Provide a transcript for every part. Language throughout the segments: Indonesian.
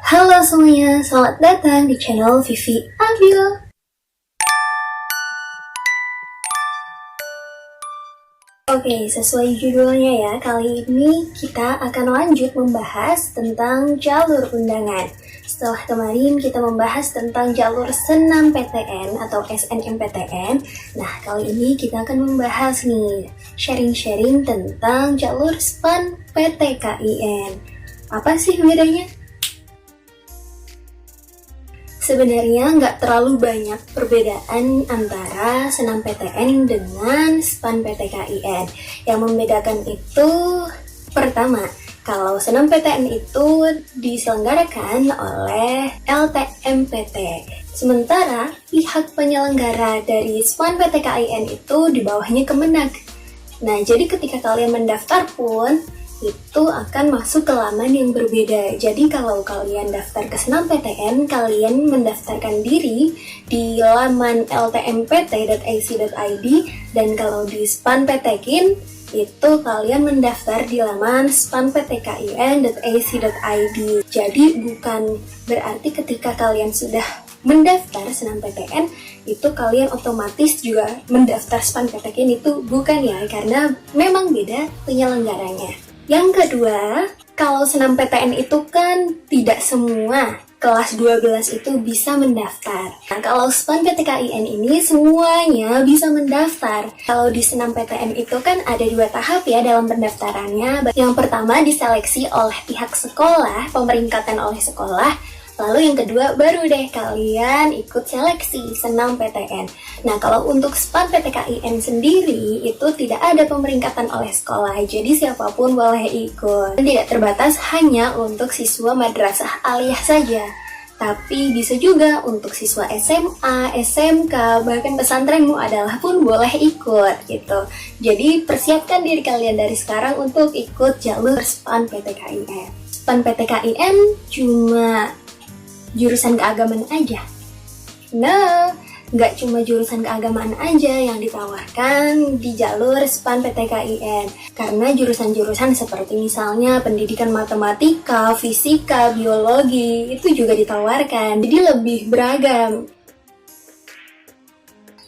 Halo semuanya, selamat datang di channel Vivi Abil. Oke, sesuai judulnya ya, kali ini kita akan lanjut membahas tentang jalur undangan. Setelah kemarin kita membahas tentang jalur senam PTN atau SNMPTN, nah kali ini kita akan membahas nih, sharing-sharing tentang jalur SPAN PTKIN. Apa sih bedanya? Sebenarnya nggak terlalu banyak perbedaan antara senam PTN dengan SPAN PTKIN. Yang membedakan itu, pertama, kalau senam PTN itu diselenggarakan oleh LTMPT. Sementara pihak penyelenggara dari SPAN PTKIN itu di bawahnya Kemenag. Nah, jadi ketika kalian mendaftar pun, itu akan masuk ke laman yang berbeda. Jadi kalau kalian daftar ke senam PTN, kalian mendaftarkan diri di laman ltmpt.ac.id, dan kalau di SPAN PTKIN itu kalian mendaftar di laman spanptkin.ac.id. Jadi bukan berarti ketika kalian sudah mendaftar senam PTN itu kalian otomatis juga mendaftar SPAN PTKIN, itu bukan ya, karena memang beda penyelenggaranya. Yang kedua, kalau senam PTN itu kan tidak semua kelas 12 itu bisa mendaftar. Nah, kalau SPAN PTKIN ini semuanya bisa mendaftar. Kalau di senam PTN itu kan ada 2 tahap ya dalam pendaftarannya. Yang pertama diseleksi oleh pihak sekolah, pemeringkatan oleh sekolah. Lalu yang kedua baru deh kalian ikut seleksi senam PTN. Nah, kalau untuk SPAN PTKIN sendiri itu tidak ada pemeringkatan oleh sekolah, jadi siapapun boleh ikut. Tidak terbatas hanya untuk siswa madrasah aliyah saja, tapi bisa juga untuk siswa SMA, SMK, bahkan pesantren mu'adalah pun boleh ikut gitu. Jadi persiapkan diri kalian dari sekarang untuk ikut jalur SPAN PTKIN. SPAN PTKIN cuma jurusan keagamaan aja. Nah, nggak cuma jurusan keagamaan aja yang ditawarkan di jalur SPAN PTKIN. Karena jurusan-jurusan seperti misalnya pendidikan matematika, fisika, biologi, itu juga ditawarkan. Jadi lebih beragam.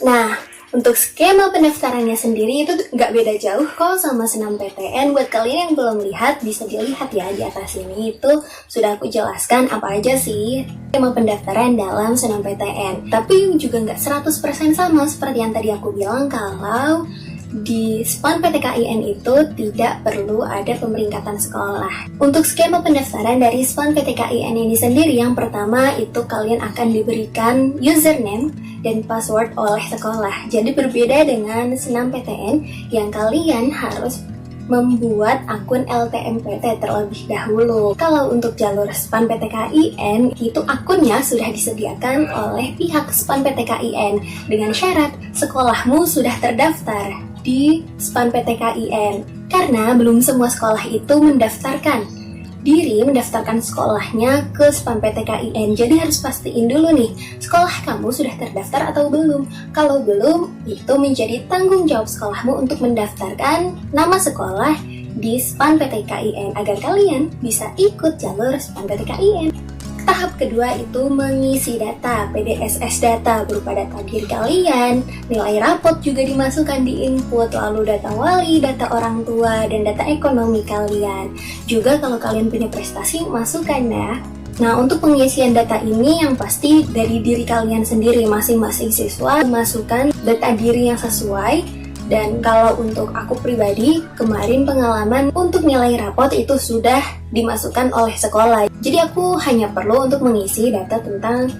Nah, untuk skema pendaftarannya sendiri itu nggak beda jauh kok sama senam PTN. Buat kalian yang belum lihat, bisa dilihat ya di atas ini. Itu sudah aku jelaskan apa aja sih skema pendaftaran dalam senam PTN. Tapi juga nggak 100% sama seperti yang tadi aku bilang, kalau di SPAN PTKIN itu tidak perlu ada pemeringkatan sekolah. Untuk skema pendaftaran dari SPAN PTKIN ini sendiri, yang pertama itu kalian akan diberikan username dan password oleh sekolah. Jadi berbeda dengan senam PTN yang kalian harus membuat akun LTMPT terlebih dahulu. Kalau untuk jalur SPAN PTKIN, itu akunnya sudah disediakan oleh pihak SPAN PTKIN dengan syarat sekolahmu sudah terdaftar di SPAN PTKIN. Karena belum semua sekolah itu mendaftarkan sekolahnya ke SPAN PTKIN. Jadi harus pastiin dulu nih, sekolah kamu sudah terdaftar atau belum. Kalau belum, itu menjadi tanggung jawab sekolahmu untuk mendaftarkan nama sekolah di SPAN PTKIN agar kalian bisa ikut jalur SPAN PTKIN. Tahap kedua itu mengisi data, PDSS data berupa data diri kalian, nilai rapot juga dimasukkan di input, lalu data wali, data orang tua, dan data ekonomi kalian. Juga kalau kalian punya prestasi, masukkan ya. Nah, untuk pengisian data ini yang pasti dari diri kalian sendiri, masing-masing siswa masukkan data diri yang sesuai. Dan kalau untuk aku pribadi, kemarin pengalaman untuk nilai rapot itu sudah dimasukkan oleh sekolah. Jadi aku hanya perlu untuk mengisi data tentang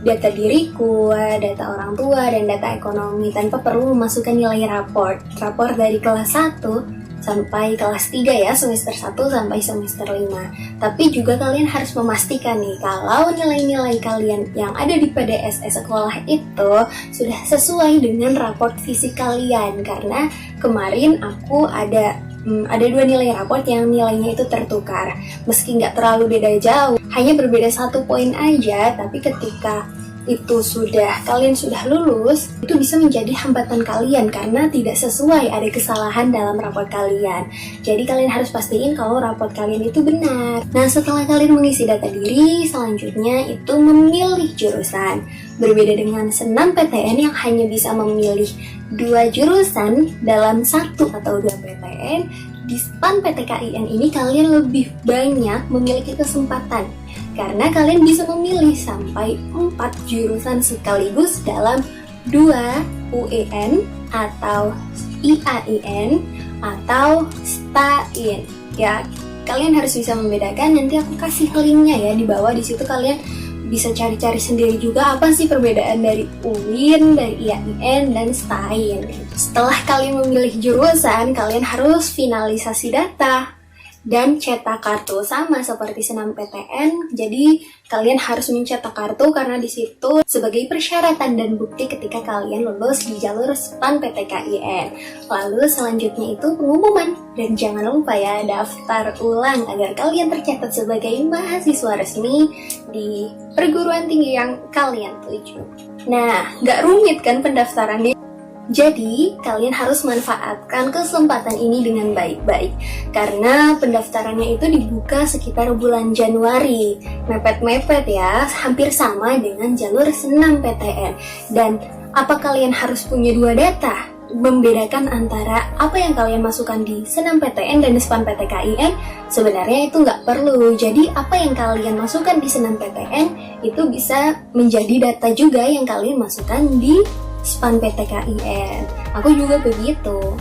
data diriku, data orang tua, dan data ekonomi tanpa perlu memasukkan nilai rapor dari kelas 1 sampai kelas 3 ya, semester 1 sampai semester 5. Tapi juga kalian harus memastikan nih, kalau nilai-nilai kalian yang ada di PDSS sekolah itu sudah sesuai dengan raport fisik kalian. Karena kemarin aku ada 2 nilai raport yang nilainya itu tertukar. Meski nggak terlalu beda jauh, hanya berbeda 1 poin aja, tapi ketika kalian sudah lulus, itu bisa menjadi hambatan kalian karena tidak sesuai, ada kesalahan dalam rapot kalian. Jadi kalian harus pastiin kalau rapot kalian itu benar. Nah, setelah kalian mengisi data diri, selanjutnya itu memilih jurusan. Berbeda dengan SNMPTN yang hanya bisa memilih 2 jurusan dalam 1 atau 2 PTN, di SPAN PTKIN ini kalian lebih banyak memiliki kesempatan karena kalian bisa memilih sampai 4 jurusan sekaligus dalam 2 UEN atau IAIN atau STAIN. Ya, kalian harus bisa membedakan. Nanti aku kasih linknya ya di bawah. Di situ kalian bisa cari-cari sendiri juga apa sih perbedaan dari UIN, dari IAIN, dan STAIN. Setelah kalian memilih jurusan, kalian harus finalisasi data dan cetak kartu, sama seperti SNMPTN. Jadi kalian harus mencetak kartu karena di situ sebagai persyaratan dan bukti ketika kalian lulus di jalur SPAN PTKIN. Lalu selanjutnya itu pengumuman, dan jangan lupa ya daftar ulang agar kalian tercatat sebagai mahasiswa resmi di perguruan tinggi yang kalian tuju. Nah, nggak rumit kan pendaftarannya? Jadi, kalian harus manfaatkan kesempatan ini dengan baik-baik karena pendaftarannya itu dibuka sekitar bulan Januari. Mepet-mepet ya, hampir sama dengan jalur SNMPTN. Dan apa kalian harus punya 2 data? Membedakan antara apa yang kalian masukkan di SNMPTN dan SPAN PTKIN sebenarnya itu nggak perlu. Jadi apa yang kalian masukkan di SNMPTN itu bisa menjadi data juga yang kalian masukkan di SPAN PTKIN. Aku juga begitu.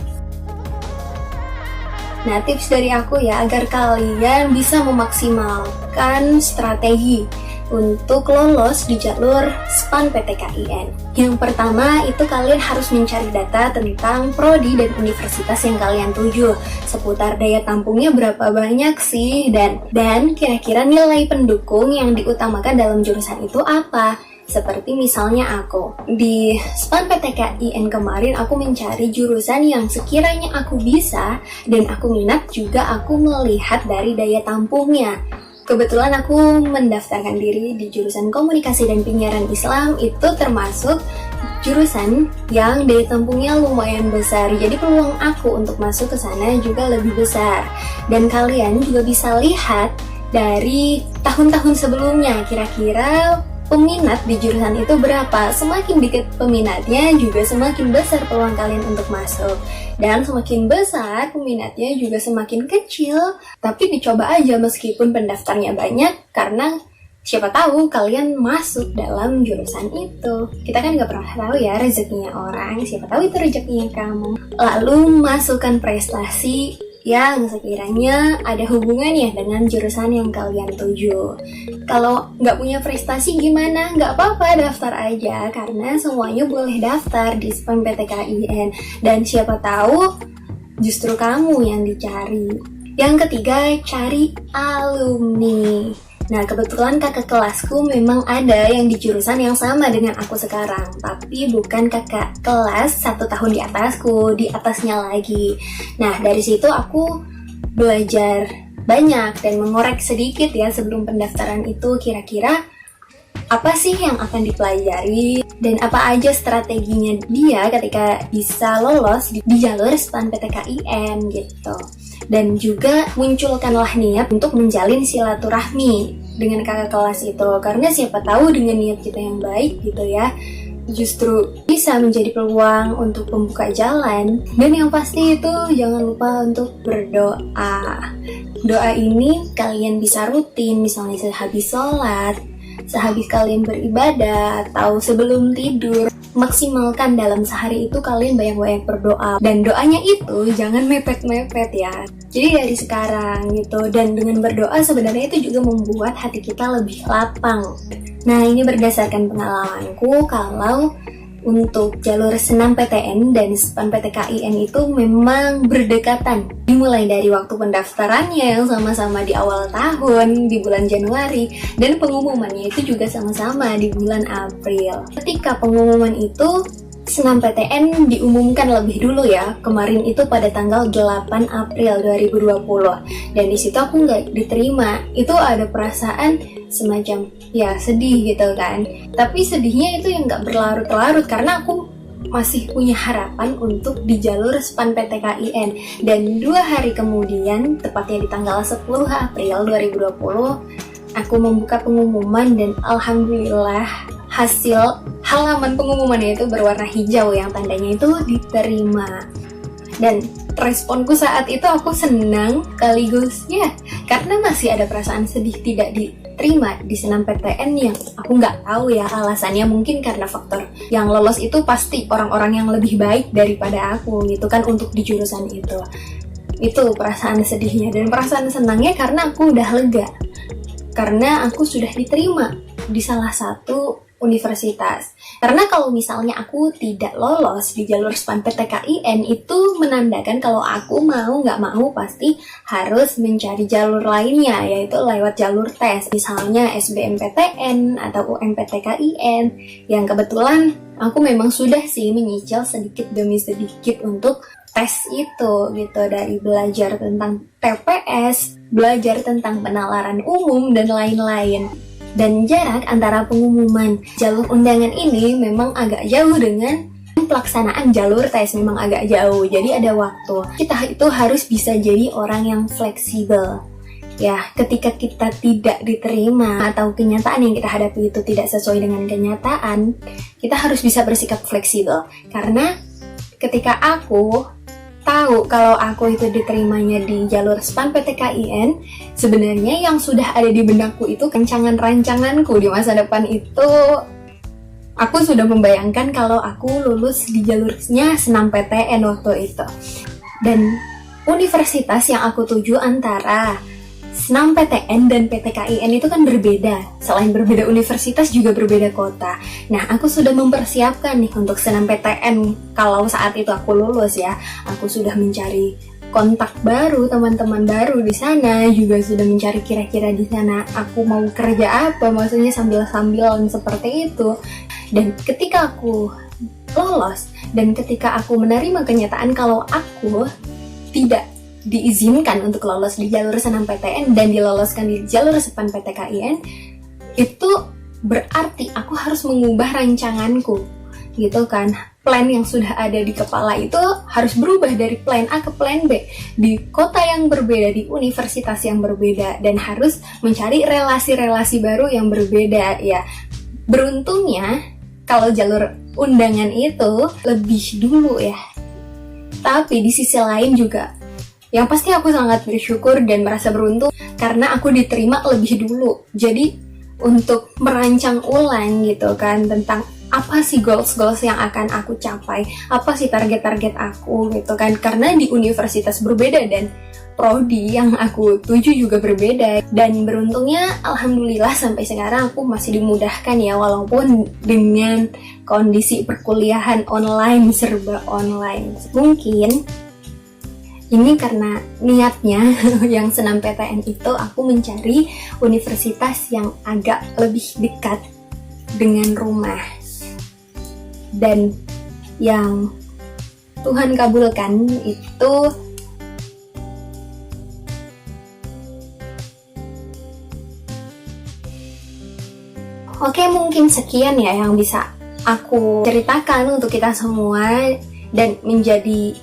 Nah, tips dari aku ya agar kalian bisa memaksimalkan strategi untuk lolos di jalur SPAN PTKIN. Yang pertama itu kalian harus mencari data tentang prodi dan universitas yang kalian tuju, seputar daya tampungnya berapa banyak sih, dan kira-kira nilai pendukung yang diutamakan dalam jurusan itu apa. Seperti misalnya aku, di SPAN PTKIN kemarin aku mencari jurusan yang sekiranya aku bisa dan aku minat, juga aku melihat dari daya tampungnya. Kebetulan aku mendaftarkan diri di jurusan Komunikasi dan Penyiaran Islam, itu termasuk jurusan yang daya tampungnya lumayan besar. Jadi peluang aku untuk masuk ke sana juga lebih besar. Dan kalian juga bisa lihat dari tahun-tahun sebelumnya, kira-kira peminat di jurusan itu berapa. Semakin dikit peminatnya juga semakin besar peluang kalian untuk masuk, dan semakin besar peminatnya juga semakin kecil. Tapi dicoba aja meskipun pendaftarnya banyak, karena siapa tahu kalian masuk dalam jurusan itu. Kita kan nggak pernah tahu ya rezekinya orang, siapa tahu itu rezekinya kamu. Lalu masukkan prestasi yang sekiranya ada hubungannya dengan jurusan yang kalian tuju. Kalau nggak punya prestasi gimana? Nggak apa-apa, daftar aja, karena semuanya boleh daftar di SPAN PTKIN. Dan siapa tahu justru kamu yang dicari. Yang ketiga, cari alumni. Nah, kebetulan kakak kelasku memang ada yang di jurusan yang sama dengan aku sekarang, tapi bukan kakak kelas 1 tahun di atasku, di atasnya lagi. Nah, dari situ aku belajar banyak dan mengorek sedikit ya sebelum pendaftaran itu, kira-kira apa sih yang akan dipelajari dan apa aja strateginya dia ketika bisa lolos di jalur SPAN PTKIN gitu. Dan juga munculkanlah niat untuk menjalin silaturahmi dengan kakak kelas itu, karena siapa tahu dengan niat kita yang baik gitu ya, justru bisa menjadi peluang untuk membuka jalan. Dan yang pasti itu jangan lupa untuk berdoa. Doa ini kalian bisa rutin, misalnya sehabis sholat, sehabis kalian beribadah, atau sebelum tidur. Maksimalkan dalam sehari itu kalian banyak-banyak berdoa, dan doanya itu jangan mepet-mepet ya. Jadi dari sekarang gitu, dan dengan berdoa sebenarnya itu juga membuat hati kita lebih lapang. Nah, ini berdasarkan pengalamanku, kalau untuk jalur SNMPTN dan SPAN PTKIN itu memang berdekatan. Dimulai dari waktu pendaftarannya yang sama-sama di awal tahun, di bulan Januari, dan pengumumannya itu juga sama-sama di bulan April. Ketika pengumuman itu SNMPTN diumumkan lebih dulu ya, kemarin itu pada tanggal 8 April 2020. Dan disitu aku nggak diterima. Itu ada perasaan semacam ya sedih gitu kan. Tapi sedihnya itu yang nggak berlarut-larut karena aku masih punya harapan untuk di jalur SPAN PTKIN. Dan 2 hari kemudian, tepatnya di tanggal 10 April 2020, aku membuka pengumuman dan alhamdulillah hasil halaman pengumumannya itu berwarna hijau yang tandanya itu diterima. Dan responku saat itu aku senang sekaligus ya, karena masih ada perasaan sedih tidak diterima di SNMPTN yang aku nggak tahu ya alasannya, mungkin karena faktor yang lolos itu pasti orang-orang yang lebih baik daripada aku gitu kan untuk di jurusan itu. Itu perasaan sedihnya. Dan perasaan senangnya karena aku udah lega, karena aku sudah diterima di salah satu universitas. Karena kalau misalnya aku tidak lolos di jalur SPAN PTKIN, itu menandakan kalau aku mau nggak mau pasti harus mencari jalur lainnya, yaitu lewat jalur tes, misalnya SBMPTN atau UMPTKIN, yang kebetulan aku memang sudah sih menyicil sedikit demi sedikit untuk tes itu gitu, dari belajar tentang TPS, belajar tentang penalaran umum, dan lain-lain. Dan jarak antara pengumuman jalur undangan ini memang agak jauh dengan pelaksanaan jalur tes, memang agak jauh. Jadi ada waktu. Kita itu harus bisa jadi orang yang fleksibel. Ya, ketika kita tidak diterima atau kenyataan yang kita hadapi itu tidak sesuai dengan kenyataan, kita harus bisa bersikap fleksibel. Karena ketika aku tahu kalau aku itu diterimanya di jalur SPAN PTKIN, sebenarnya yang sudah ada di benakku itu rancanganku di masa depan itu, aku sudah membayangkan kalau aku lulus di jalurnya SNMPTN waktu itu. Dan universitas yang aku tuju antara SNMPTN dan PTKIN itu kan berbeda. Selain berbeda universitas juga berbeda kota. Nah, aku sudah mempersiapkan nih untuk SNMPTN. Kalau saat itu aku lulus ya, aku sudah mencari kontak baru, teman-teman baru di sana, juga sudah mencari kira-kira di sana aku mau kerja apa, maksudnya sambil-sambilan seperti itu. Dan ketika aku lolos dan ketika aku menerima kenyataan kalau aku tidak diizinkan untuk lolos di jalur SNMPTN dan diloloskan di jalur SPAN PTKIN, itu berarti aku harus mengubah rancanganku gitu kan. Plan yang sudah ada di kepala itu harus berubah dari plan A ke plan B di kota yang berbeda, di universitas yang berbeda, dan harus mencari relasi-relasi baru yang berbeda ya. Beruntungnya kalau jalur undangan itu lebih dulu ya. Tapi di sisi lain juga yang pasti aku sangat bersyukur dan merasa beruntung karena aku diterima lebih dulu. Jadi untuk merancang ulang gitu kan tentang apa sih goals yang akan aku capai, apa sih target-target aku gitu kan. Karena di universitas berbeda dan prodi yang aku tuju juga berbeda. Dan beruntungnya alhamdulillah sampai sekarang aku masih dimudahkan ya, walaupun dengan kondisi perkuliahan online, serba online. Mungkin ini karena niatnya yang SNMPTN itu aku mencari universitas yang agak lebih dekat dengan rumah. Dan yang Tuhan kabulkan itu oke, mungkin sekian ya yang bisa aku ceritakan untuk kita semua dan menjadi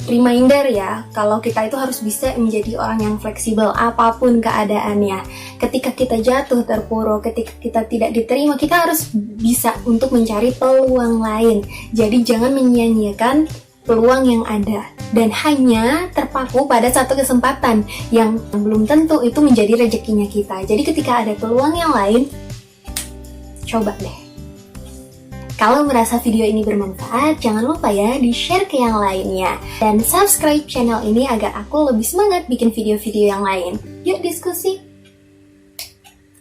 reminder ya, kalau kita itu harus bisa menjadi orang yang fleksibel apapun keadaannya. Ketika kita jatuh terpuruk, ketika kita tidak diterima, kita harus bisa untuk mencari peluang lain. Jadi jangan menyia-nyiakan peluang yang ada dan hanya terpaku pada satu kesempatan yang belum tentu itu menjadi rezekinya kita. Jadi ketika ada peluang yang lain, coba deh. Kalau merasa video ini bermanfaat, jangan lupa ya di-share ke yang lainnya. Dan subscribe channel ini agar aku lebih semangat bikin video-video yang lain. Yuk diskusi!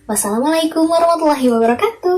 Wassalamualaikum warahmatullahi wabarakatuh.